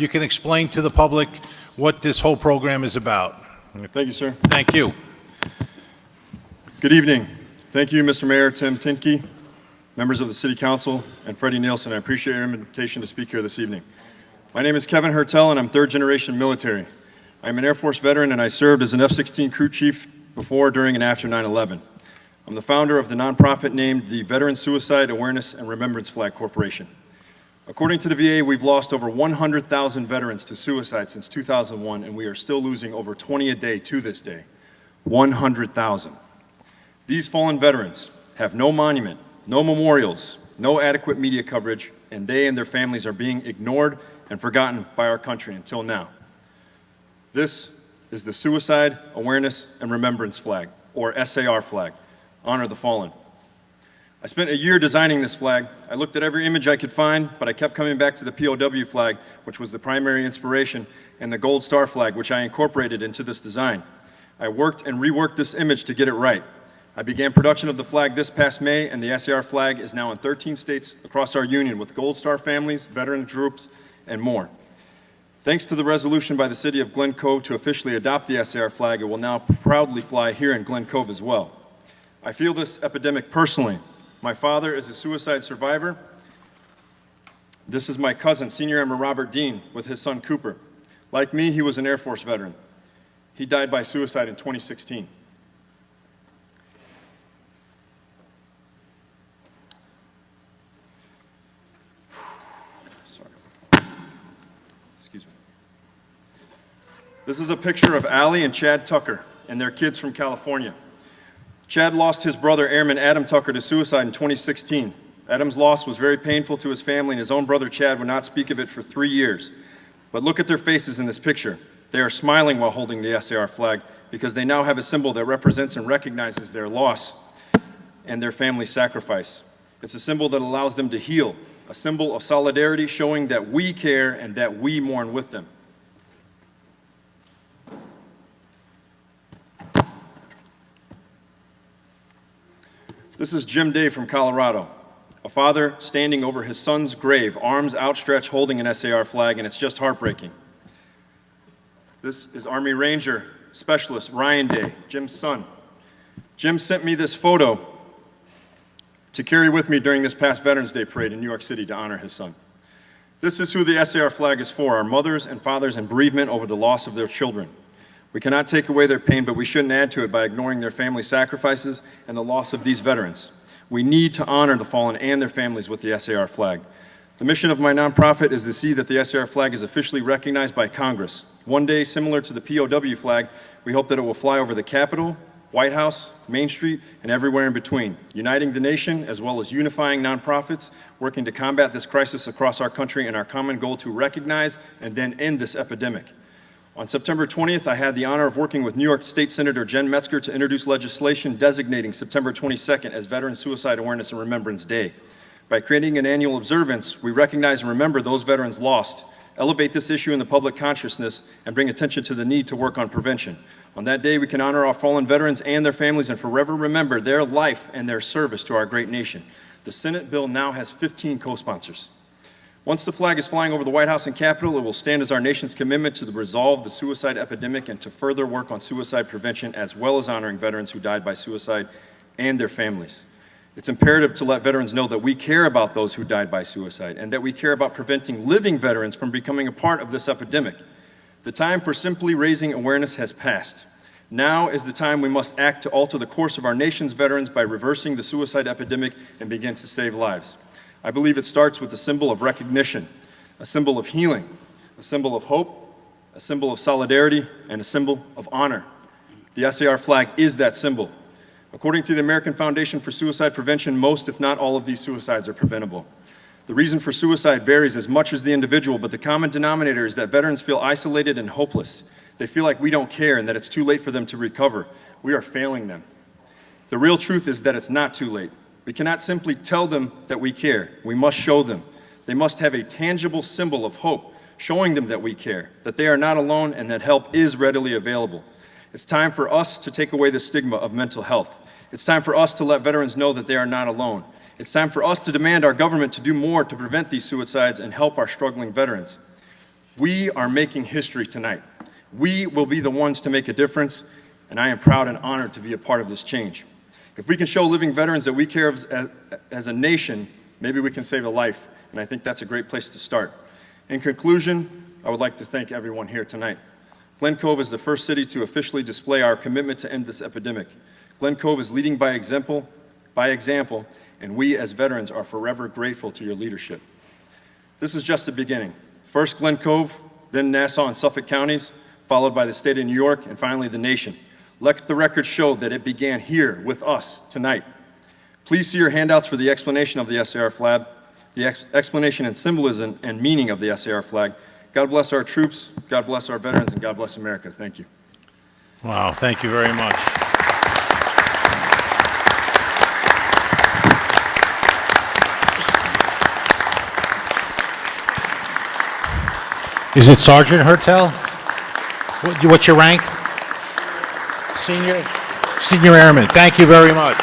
You can explain to the public what this whole program is about. Thank you, sir. Thank you. Good evening. Thank you, Mr. Mayor Tim Tinkey, members of the City Council, and Freddie Nielsen. I appreciate your invitation to speak here this evening. My name is Kevin Hertel, and I'm third-generation military. I'm an Air Force veteran, and I served as an F-16 crew chief before, during, and after 9/11. I'm the founder of the nonprofit named the Veteran Suicide Awareness and Remembrance Flag Corporation. According to the VA, we've lost over 100,000 veterans to suicide since 2001, and we are still losing over 20 a day to this day. 100,000. These fallen veterans have no monument, no memorials, no adequate media coverage, and they and their families are being ignored and forgotten by our country until now. This is the Suicide Awareness and Remembrance Flag, or SAR Flag. Honor the fallen. I spent a year designing this flag. I looked at every image I could find, but I kept coming back to the POW flag, which was the primary inspiration, and the Gold Star flag, which I incorporated into this design. I worked and reworked this image to get it right. I began production of the flag this past May, and the SAR flag is now in 13 states across our union with Gold Star families, veteran groups, and more. Thanks to the resolution by the City of Glen Cove to officially adopt the SAR flag, it will now proudly fly here in Glen Cove as well. I feel this epidemic personally. My father is a suicide survivor. This is my cousin, Senior Airman Robert Dean, with his son Cooper. Like me, he was an Air Force veteran. He died by suicide in 2016. Sorry. Excuse me. This is a picture of Allie and Chad Tucker and their kids from California. Chad lost his brother, Airman Adam Tucker, to suicide in 2016. Adam's loss was very painful to his family, and his own brother, Chad, would not speak of it for 3 years. But look at their faces in this picture. They are smiling while holding the SAR flag because they now have a symbol that represents and recognizes their loss and their family's sacrifice. It's a symbol that allows them to heal, a symbol of solidarity showing that we care and that we mourn with them. This is Jim Day from Colorado, a father standing over his son's grave, arms outstretched holding an SAR flag, and it's just heartbreaking. This is Army Ranger Specialist Ryan Day, Jim's son. Jim sent me this photo to carry with me during this past Veterans Day parade in New York City to honor his son. This is who the SAR flag is for, our mothers and fathers in bereavement over the loss of their children. We cannot take away their pain, but we shouldn't add to it by ignoring their family sacrifices and the loss of these veterans. We need to honor the fallen and their families with the SAR flag. The mission of my nonprofit is to see that the SAR flag is officially recognized by Congress. One day, similar to the POW flag, we hope that it will fly over the Capitol, White House, Main Street, and everywhere in between, uniting the nation as well as unifying nonprofits, working to combat this crisis across our country and our common goal to recognize and then end this epidemic. On September 20th, I had the honor of working with New York State Senator Jen Metzger to introduce legislation designating September 22nd as Veteran Suicide Awareness and Remembrance Day. By creating an annual observance, we recognize and remember those veterans lost, elevate this issue in the public consciousness, and bring attention to the need to work on prevention. On that day, we can honor our fallen veterans and their families and forever remember their life and their service to our great nation. The Senate bill now has 15 co-sponsors. Once the flag is flying over the White House and Capitol, it will stand as our nation's commitment to resolve the suicide epidemic and to further work on suicide prevention, as well as honoring veterans who died by suicide and their families. It's imperative to let veterans know that we care about those who died by suicide and that we care about preventing living veterans from becoming a part of this epidemic. The time for simply raising awareness has passed. Now is the time we must act to alter the course of our nation's veterans by reversing the suicide epidemic and begin to save lives. I believe it starts with a symbol of recognition, a symbol of healing, a symbol of hope, a symbol of solidarity, and a symbol of honor. The SAR flag is that symbol. According to the American Foundation for Suicide Prevention, most, if not all, of these suicides are preventable. The reason for suicide varies as much as the individual, but the common denominator is that veterans feel isolated and hopeless. They feel like we don't care and that it's too late for them to recover. We are failing them. The real truth is that it's not too late. We cannot simply tell them that we care. We must show them. They must have a tangible symbol of hope, showing them that we care, that they are not alone, and that help is readily available. It's time for us to take away the stigma of mental health. It's time for us to let veterans know that they are not alone. It's time for us to demand our government to do more to prevent these suicides and help our struggling veterans. We are making history tonight. We will be the ones to make a difference, and I am proud and honored to be a part of this change. If we can show living veterans that we care as a nation, maybe we can save a life, and I think that's a great place to start. In conclusion, I would like to thank everyone here tonight. Glen Cove is the first city to officially display our commitment to end this epidemic. Glen Cove is leading by example, and we as veterans are forever grateful to your leadership. This is just the beginning. First Glen Cove, then Nassau and Suffolk counties, followed by the state of New York, and finally the nation. Let the record show that it began here with us tonight. Please see your handouts for the explanation of the SAR flag, the explanation and symbolism and meaning of the SAR flag. God bless our troops, God bless our veterans, and God bless America. Thank you. Wow, thank you very much. Is it Sergeant Hertel? What's your rank? Senior Airman. Thank you very much.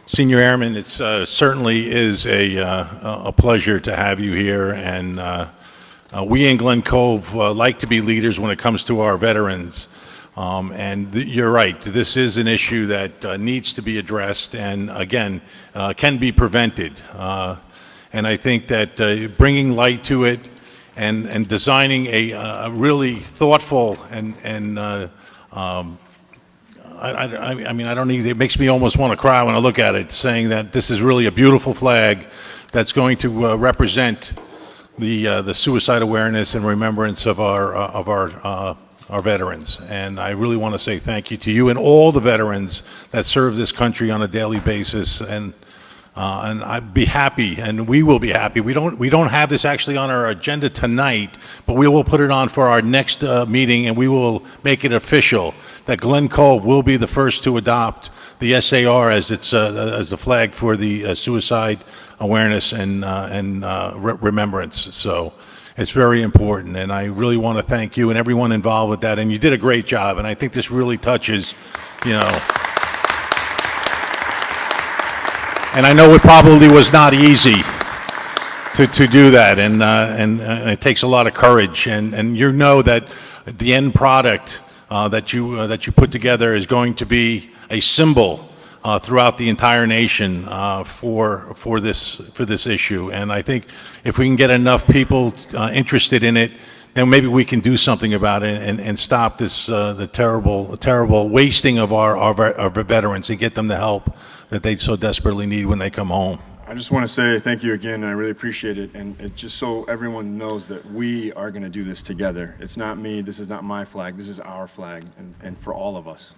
Senior Airman, it certainly is a pleasure to have you here, and we in Glen Cove like to be leaders when it comes to our veterans. You're right, this is an issue that needs to be addressed and, again, can be prevented. And I think that bringing light to it and designing a really thoughtful and I mean, I don't need, it makes me almost want to cry when I look at it, saying that this is really a beautiful flag that's going to represent the suicide awareness and remembrance of our veterans. And I really want to say thank you to you and all the veterans that serve this country on a daily basis. And I'd be happy, and we will be happy. We don't have this actually on our agenda tonight, but we will put it on for our next meeting, and we will make it official that Glen Cove will be the first to adopt the SAR as the flag for the suicide awareness and remembrance. So it's very important, and I really want to thank you and everyone involved with that. And you did a great job, and I think this really touches, you know. And I know it probably was not easy to do that, and it takes a lot of courage. And you know that the end product that you put together is going to be a symbol throughout the entire nation for this issue. And I think if we can get enough people interested in it, then maybe we can do something about it and stop this the terrible wasting of our veterans and get them the help that they so desperately need when they come home. I just want to say thank you again, and I really appreciate it. And it just so everyone knows that we are going to do this together. It's not me. This is not my flag. This is our flag, and for all of us.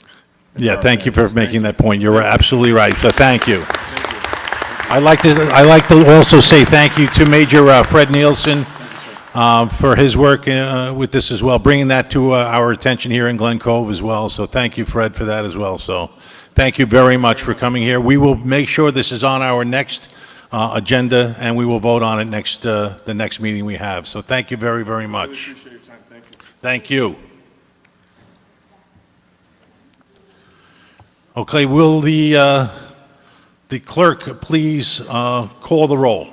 Yeah, thank you for making that point. You're absolutely right. So thank you. I'd like to also say thank you to Major Fred Nielsen for his work with this as well, bringing that to our attention here in Glen Cove as well. So thank you, Fred, for that as well. So thank you very much for coming here. We will make sure this is on our next agenda, and we will vote on it the next meeting we have. So thank you very, very much. Really appreciate your time. Thank you. Thank you. Okay, will the clerk please call the roll?